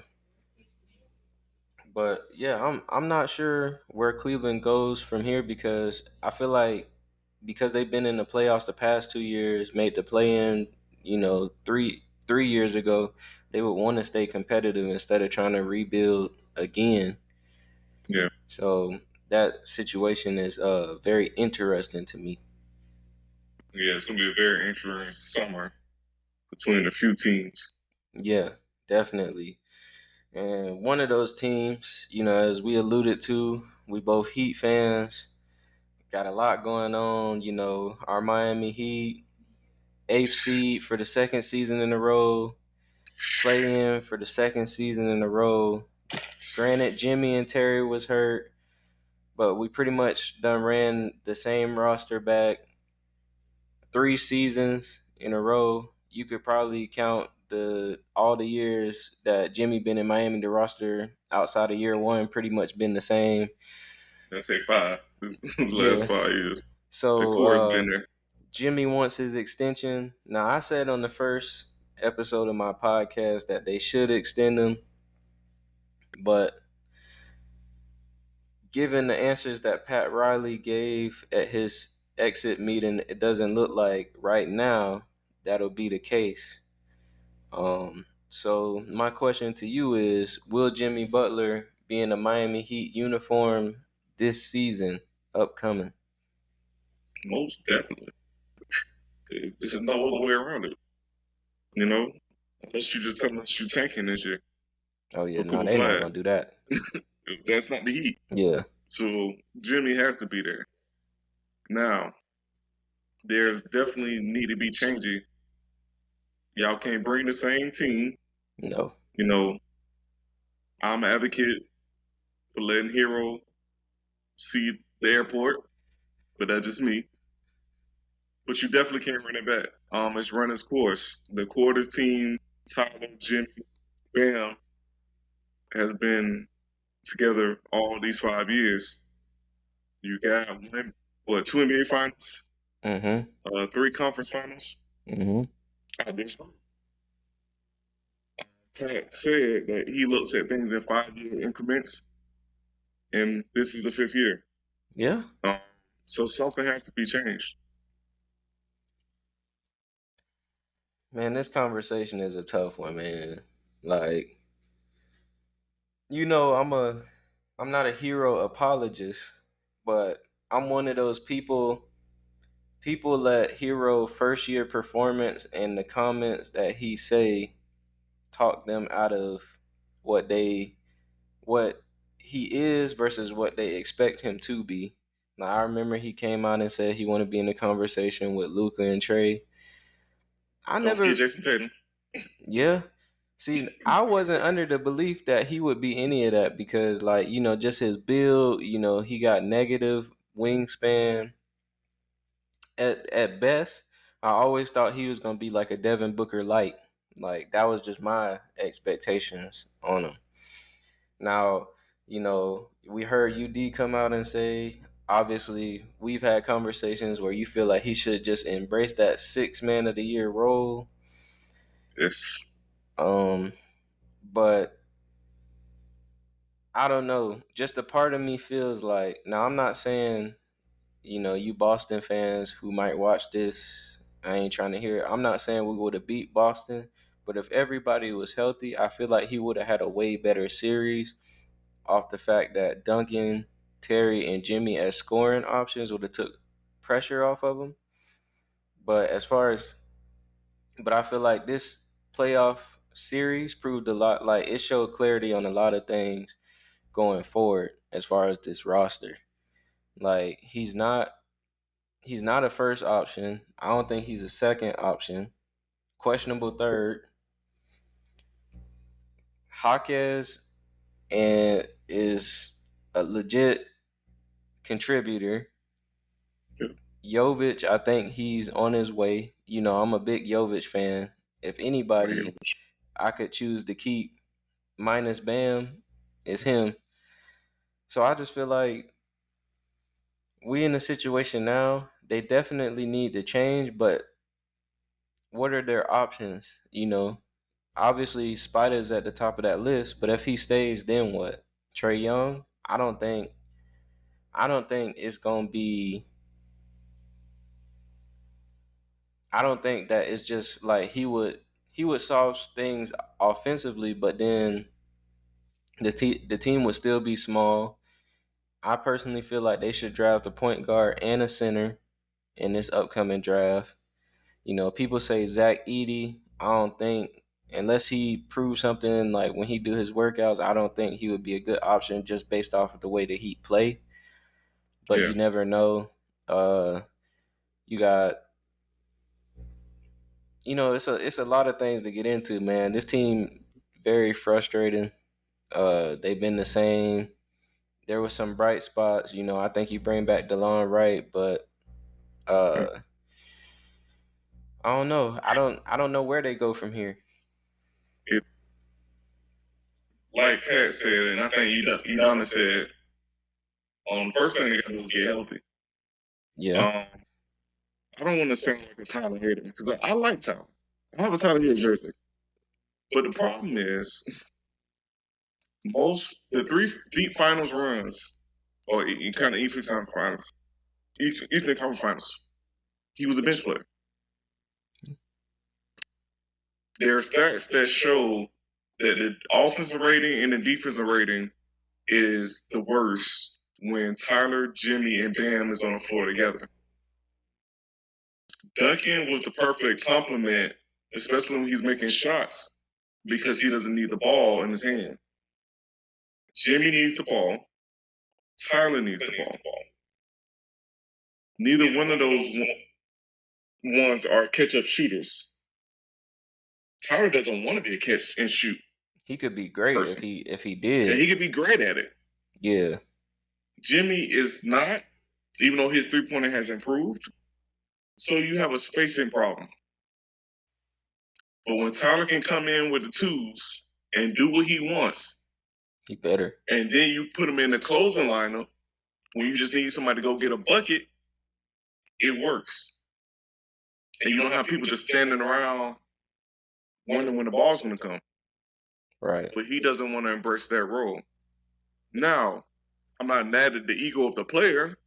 but yeah, I'm not sure where Cleveland goes from here because I feel like because they've been in the playoffs the past 2 years, made the play in, three years ago, they would want to stay competitive instead of trying to rebuild again. Yeah. So that situation is very interesting to me. Yeah. It's gonna be a very interesting summer between a few teams. Yeah, definitely. And one of those teams, as we alluded to, we both Heat fans, got a lot going on. Our Miami Heat, eighth seed for the second season in a row, play in for the second season in a row. Granted, Jimmy and Terry was hurt, but we pretty much done ran the same roster back 3 seasons in a row. You could probably count the all the years that Jimmy been in Miami. The roster outside of year one pretty much been the same. Let's say five. The last Yeah. 5 years. The So core's been there. Jimmy wants his extension. Now I said on the first episode of my podcast that they should extend him, but given the answers that Pat Riley gave at his exit meeting, it doesn't look like right now that'll be the case. So my question to you is, will Jimmy Butler be in a Miami Heat uniform this season upcoming? Most definitely. There's no other way around it. You know, unless you just tell us you're tanking this year Oh yeah, for no, Cooper they not Flag. gonna do that. That's not the Heat. Yeah. So Jimmy has to be there. Now, there's definitely need to be changing. Y'all can't bring the same team. No. You know, I'm an advocate for letting Hero see the airport, but that's just me. But you definitely can't run it back. It's run its course. The quarters team, Tyler, Jimmy, Bam, has been together all these 5 years. You got two NBA finals, Mm-hmm. three conference finals. Mm-hmm. I think Pat said that he looks at things in 5 year increments, and this is the fifth year. Yeah. Um, so something has to be changed. Man, this conversation is a tough one, man. Like, I'm not a hero apologist, but I'm one of those people let hero first year performance and the comments that he say talk them out of what they what he is versus what they expect him to be. Now I remember he came out and said he want to be in a conversation with Luka and Trey. I Don't forget never, Jason Tatum. yeah. See, I wasn't under the belief that he would be any of that because, like, just his build. He got negative wingspan at best. I always thought he was gonna be like a Devin Booker light. Like that was just my expectations on him. Now, we heard UD come out and say, obviously, we've had conversations where you feel like he should just embrace that six man of the year role. Yes. Um, but I don't know. Just a part of me feels like, now I'm not saying, you Boston fans who might watch this, I ain't trying to hear it. I'm not saying we would have beat Boston, but if everybody was healthy, I feel like he would have had a way better series off the fact that Duncan, Terry, and Jimmy as scoring options would have took pressure off of him. But but I feel like this playoff series proved a lot. Like it showed clarity on a lot of things going forward as far as this roster. Like he's not a first option. I don't think he's a second option. Questionable third. Jaquez and is a legit contributor. Jovic, I think he's on his way. I'm a big Jovic fan. If anybody I could choose to keep minus Bam, it's him. So I just feel like we in a situation now, they definitely need to change, but what are their options? Obviously Spider's at the top of that list, but if he stays, then what? Trey Young? I don't think it's gonna be I don't think that it's just like he would solve things offensively, but then the team would still be small. I personally feel like they should draft a point guard and a center in this upcoming draft. People say Zach Edey. I don't think unless he proves something like when he do his workouts, I don't think he would be a good option just based off of the way the Heat play. But Yeah. you never know. You got it's a lot of things to get into, man. This team very frustrating. They've been the same. There was some bright spots. I think you bring back DeLon Wright, but uh, I don't know. I don't know where they go from here. It, like Pat said, and I think Edana said, the first thing they got to do is get healthy. Yeah, I don't want to sound like a Tyler hater because I like Tyler. I have a Tyler Hero jersey. But the problem is, the three deep finals runs, or kind of Eastern Finals, Eastern Conference Finals, he was a bench player. There are stats that show that the offensive rating and the defensive rating is the worst when Tyler, Jimmy, and Bam is on the floor together. Duncan was the perfect complement, especially when he's making shots, because he doesn't need the ball in his hand. Jimmy needs the ball. Tyler needs the ball. Neither one of those ones are catch-up shooters. Tyler doesn't want to be a catch and shoot he could be great person. if he And did. he could be great at it. Yeah, Jimmy is not, even though his three-pointer has improved. So you have a spacing problem. But when Tyler can come in with the twos and do what he wants, he better. and then you put him in the closing lineup when you just need somebody to go get a bucket, it works. And you don't have people just standing around wondering when the ball's going to come. Right. But he doesn't want to embrace that role. Now, I'm not mad at the ego of the player,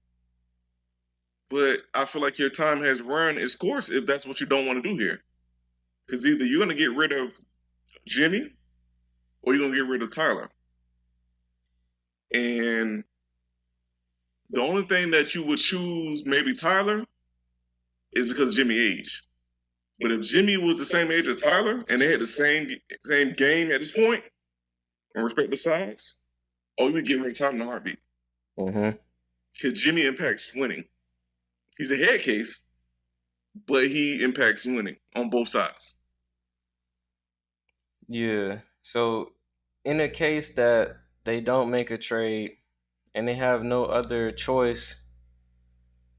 but I feel like your time has run its course if that's what you don't want to do here. Because either you're going to get rid of Jimmy or you're going to get rid of Tyler. And the only thing that you would choose maybe Tyler is because of Jimmy age. But if Jimmy was the same age as Tyler and they had the same game at this point, and respect the size, Oh, you would get rid of Tom in a heartbeat. Mm-hmm. Because Jimmy impacts winning. He's a head case, but he impacts winning on both sides. Yeah. So, in a case that they don't make a trade and they have no other choice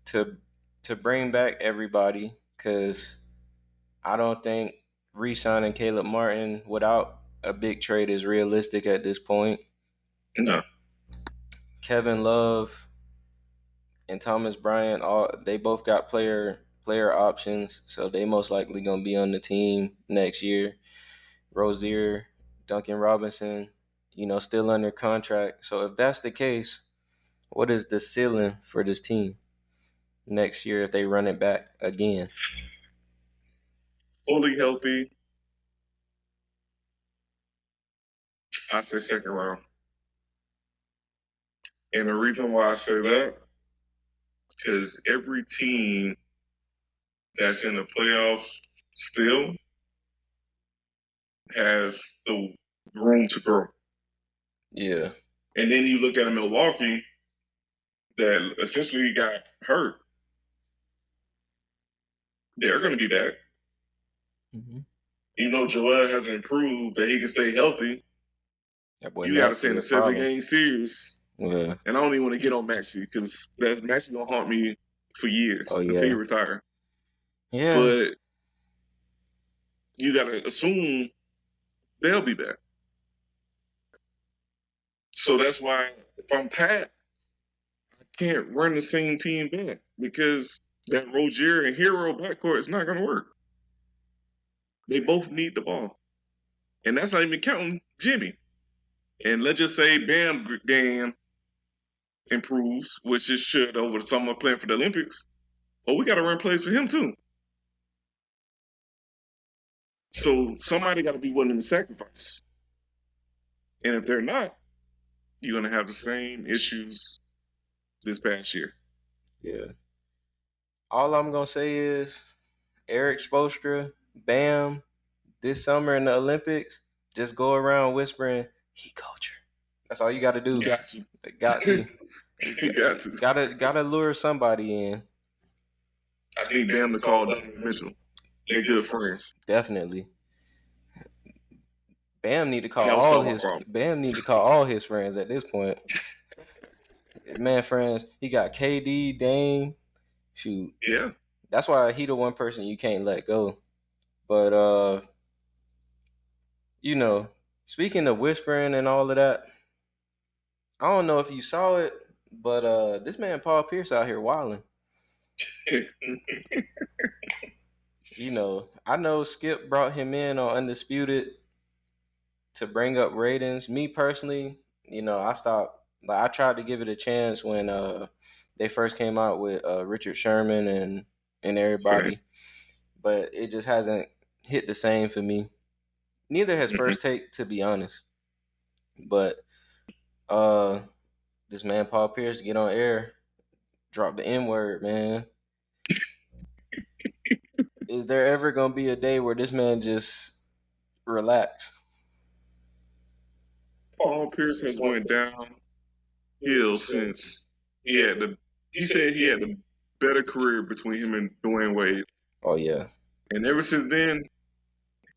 to bring back everybody, because I don't think re-signing Caleb Martin without a big trade is realistic at this point. No. Kevin Love and Thomas Bryant, they both got player options, so they most likely gonna be on the team next year. Rozier, Duncan Robinson, still under contract. So if that's the case, what is the ceiling for this team next year if they run it back again? Fully healthy, I say second round. And the reason why I say that, because every team that's in the playoffs still has the room to grow. Yeah. And then you look at a Milwaukee that essentially got hurt. They're going to be back. Mm-hmm. Even though Joel hasn't improved that he can stay healthy, That boy you got to Maxey stay in a the problem. 7-game series. Yeah. And I don't even want to get on Maxey because Maxey going to haunt me for years until you retire. Yeah. But you got to assume they'll be back. So that's why if I'm Pat, I can't run the same team back because that Rozier and Hero backcourt is not going to work. They both need the ball. And that's not even counting Jimmy. And let's just say Bam improves, which it should over the summer playing for the Olympics. Oh, we got to run plays for him too. So somebody got to be willing to sacrifice. And if they're not, you're going to have the same issues this past year. Yeah. All I'm going to say is Eric Spoelstra, Bam, this summer in the Olympics, just go around whispering, he culture. That's all you got to do. Got to. Got to. You got to. Gotta lure somebody in. I need Bam to call Bronny Mitchell. They're good friends. Definitely. Bam need to call That was all so his wrong. Bam need to call all his friends at this point. Man, friends, he got KD, Dame. Shoot. Yeah. That's why he the one person you can't let go. But speaking of whispering and all of that, I don't know if you saw it, but this man Paul Pierce out here wilding. I know Skip brought him in on Undisputed to bring up ratings. Me personally, I stopped. Like I tried to give it a chance when they first came out with Richard Sherman and everybody, but it just hasn't hit the same for me. Neither has First Take, to be honest. But this man Paul Pierce get on air, drop the N word, man. Is there ever gonna be a day where this man just relax? Paul Pierce has went downhill since he said he had a better career between him and Dwayne Wade. Oh yeah. And ever since then,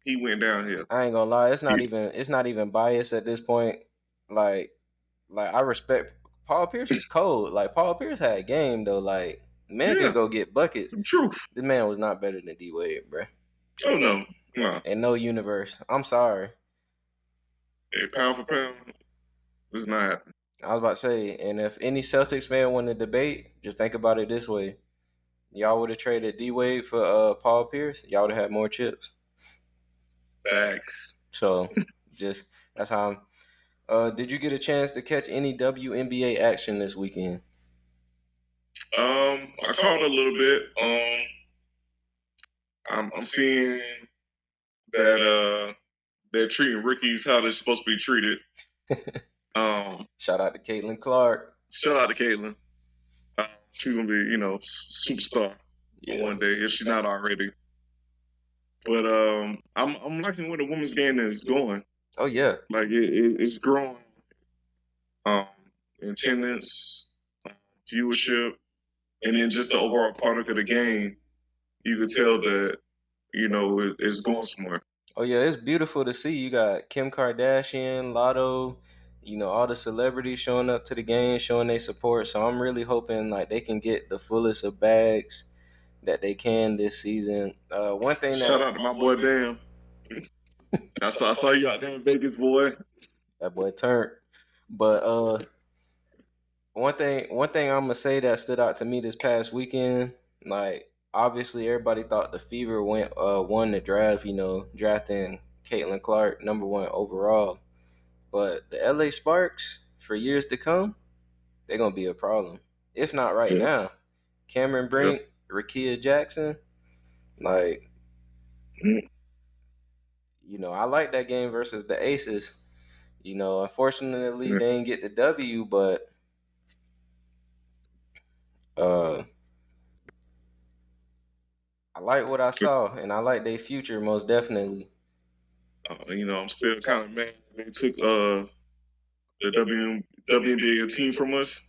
he went downhill. I ain't gonna lie, it's not even biased at this point. Like I respect Paul Pierce was cold. Like Paul Pierce had game though. Like man could go get buckets. Truth. The man was not better than D Wade, bro. Oh no. In no universe. I'm sorry. Hey, pound for pound, it's not happening. I was about to say, and if any Celtics fan want to debate, just think about it this way. Y'all would have traded D Wade for Paul Pierce, y'all would have had more chips. Facts. So just that's how I'm did you get a chance to catch any WNBA action this weekend? I caught a little bit. I'm seeing that they're treating rookies how they're supposed to be treated. Shout out to Caitlin Clark. Shout out to Caitlin. She's gonna be, superstar one day if she's not already. But I'm liking where the women's game is going. Oh yeah, like it's growing um, attendance, um, viewership, and then just the overall product of the game. You could tell that it's going somewhere. Oh yeah, it's beautiful to see. You got Kim Kardashian, Lotto, all the celebrities showing up to the game, showing their support. So I'm really hoping like they can get the fullest of bags that they can this season. One thing Shout that out to my boy Bam. I saw you out there in Vegas, boy. that boy turned, but one thing I'm gonna say that stood out to me this past weekend, like obviously everybody thought the Fever won the draft, drafting Caitlin Clark #1 overall. But the LA Sparks, for years to come, they're gonna be a problem. If not right Yeah, now. Cameron yeah. Brink, Rakia Jackson, like, Mm. I like that game versus the Aces. Unfortunately Yeah. they didn't get the W, but uh I like what I saw and I like their future most definitely. I'm still kind of mad they took the WNBA team from us.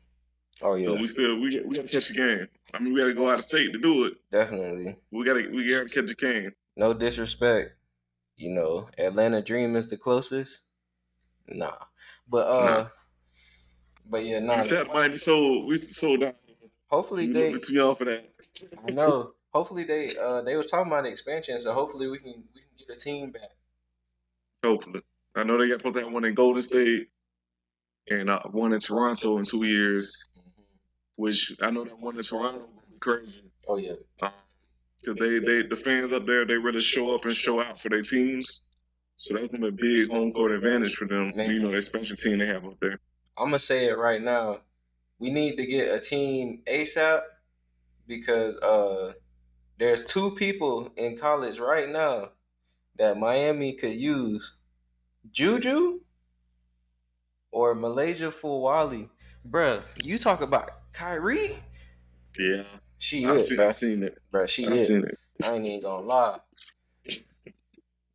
Oh So yeah, we got to catch the game. I mean, we got to go out of state to do it. definitely. We got to catch the game. No disrespect. Atlanta Dream is the closest. Nah. But Nah, but yeah, we nah. used to have the Miami Soul. We used to sold out. Hopefully You look they bit too young for that. I know. Hopefully they was talking about the expansion, so hopefully we can get a team back. Hopefully, I know they got supposed to have one in Golden State and one in Toronto in 2 years. Which I know that one in Toronto will be crazy. Oh yeah. Because the fans up there, they really show up and show out for their teams. So that's gonna be a big home court advantage for them. Man, The expansion team they have up there. I'm gonna say it right now. We need to get a team ASAP because there's two people in college right now that Miami could use. Juju or Malaysia Fulwali. Bruh, you talk about Kyrie? Yeah, She I it, see. I bruh. seen it. Bruh, she I it. seen it. I ain't even gonna lie.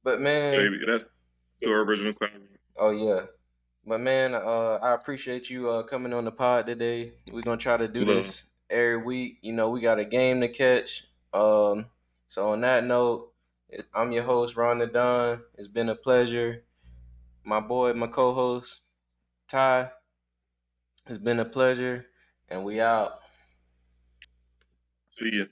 But man, Baby, that's the original Kyrie. oh yeah. But man, I appreciate you coming on the pod today. We're gonna try to do Love. this every week. We got a game to catch. So on that note, I'm your host, Ron the Don. It's been a pleasure. My boy, my co-host, Ty. It's been a pleasure, and we out. See ya.